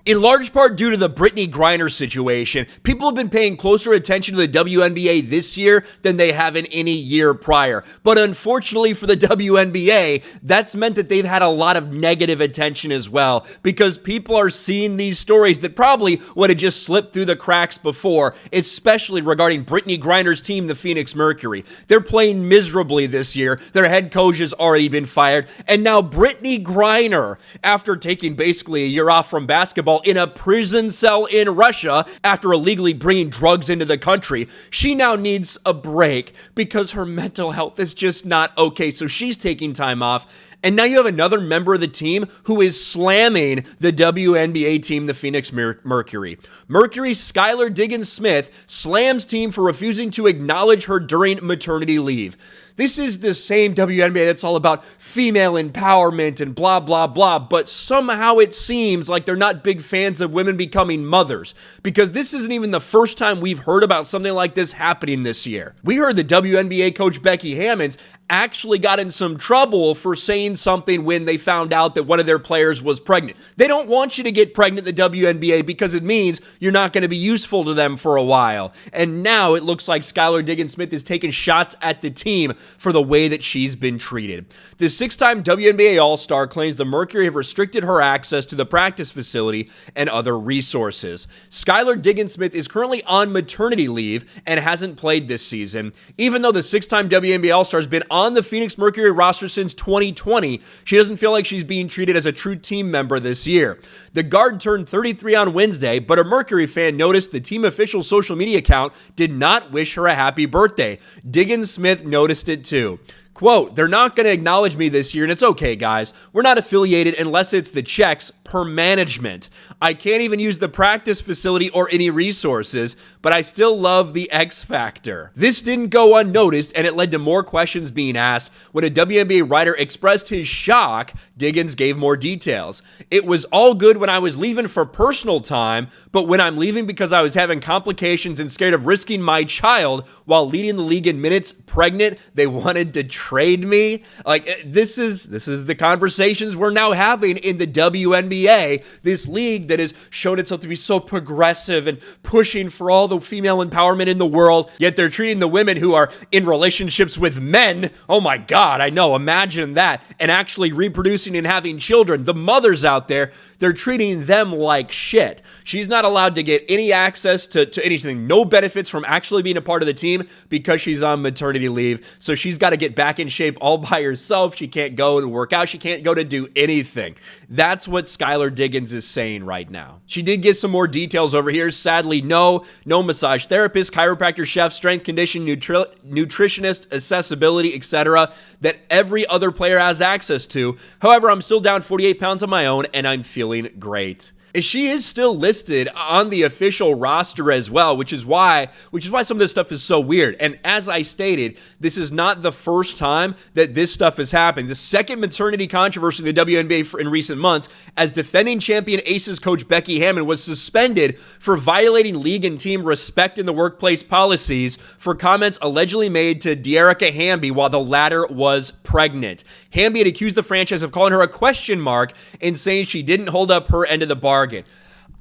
In large part due to the Brittany Griner situation, people have been paying closer attention to the WNBA this year than they have in any year prior. But unfortunately for the WNBA, that's meant that they've had a lot of negative attention as well, because people are seeing these stories that probably would have just slipped through the cracks before, especially regarding Brittany Griner's team, the Phoenix Mercury. They're playing miserably this year. Their head coach has already been fired. And now Brittany Griner, after taking basically a year off from basketball, in a prison cell in Russia after illegally bringing drugs into the country, she now needs a break because her mental health is just not okay. So she's taking time off. And now you have another member of the team who is slamming the WNBA team, the Phoenix Mercury. Mercury's Skylar Diggins-Smith slams team for refusing to acknowledge her during maternity leave. This is the same WNBA that's all about female empowerment and blah, blah, blah, but somehow it seems like they're not big fans of women becoming mothers, because this isn't even the first time we've heard about something like this happening this year. We heard the WNBA coach Becky Hammons actually got in some trouble for saying something when they found out that one of their players was pregnant. They don't want you to get pregnant in the WNBA because it means you're not going to be useful to them for a while. And now it looks like Skylar Diggins-Smith is taking shots at the team for the way that she's been treated. The six-time WNBA All-Star claims the Mercury have restricted her access to the practice facility and other resources. Skylar Diggins-Smith is currently on maternity leave and hasn't played this season. Even though the six-time WNBA All-Star has been on the Phoenix Mercury roster since 2020, she doesn't feel like she's being treated as a true team member this year. The guard turned 33 on Wednesday, but a Mercury fan noticed the team official social media account did not wish her a happy birthday. Diggins-Smith noticed it too. Quote, "They're not going to acknowledge me this year, and it's okay, guys. We're not affiliated unless it's the checks per management. I can't even use the practice facility or any resources, but I still love the X Factor." This didn't go unnoticed, and it led to more questions being asked. When a WNBA writer expressed his shock, Diggins gave more details. "It was all good when I was leaving for personal time, but when I'm leaving because I was having complications and scared of risking my child while leading the league in minutes, pregnant, they wanted to trade me." Like, this is the conversations we're now having in the WNBA, this league that has shown itself to be so progressive and pushing for all the female empowerment in the world, yet they're treating the women who are in relationships with men, oh my God, I know, imagine that, and actually reproducing and having children, the mothers out there, they're treating them like shit. She's not allowed to get any access to anything, no benefits from actually being a part of the team because she's on maternity leave, so she's got to get back in shape all by herself. She can't go to work out. She can't go to do anything. That's what Skylar Diggins is saying right now. She did give some more details over here. Sadly, no massage therapist, chiropractor, chef, strength condition, nutritionist, accessibility, etc. that every other player has access to. However, I'm still down 48 pounds on my own, and I'm feeling great. She is still listed on the official roster as well, which is why some of this stuff is so weird. And as I stated, this is not the first time that this stuff has happened. The second maternity controversy in the WNBA in recent months, as defending champion Aces coach Becky Hammon was suspended for violating league and team respect in the workplace policies for comments allegedly made to Dearica Hamby while the latter was pregnant. Hamby had accused the franchise of calling her a question mark and saying she didn't hold up her end of the bargain.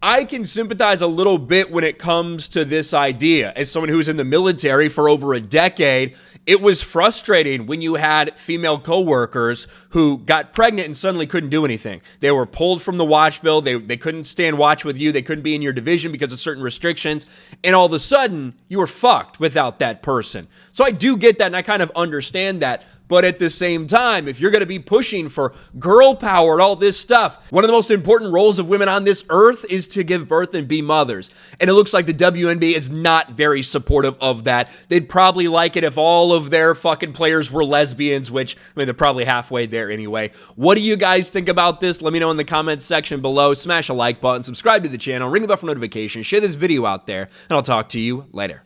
I can sympathize a little bit when it comes to this idea. As someone who's in the military for over a decade, it was frustrating when you had female coworkers who got pregnant and suddenly couldn't do anything. They were pulled from the watch bill. They couldn't stand watch with you. They couldn't be in your division because of certain restrictions. And all of a sudden, you were fucked without that person. So I do get that, and I kind of understand that. But at the same time, if you're going to be pushing for girl power and all this stuff, one of the most important roles of women on this earth is to give birth and be mothers. And it looks like the WNBA is not very supportive of that. They'd probably like it if all of their fucking players were lesbians, which, I mean, they're probably halfway there anyway. What do you guys think about this? Let me know in the comments section below. Smash a like button, subscribe to the channel, ring the bell for notifications, share this video out there, and I'll talk to you later.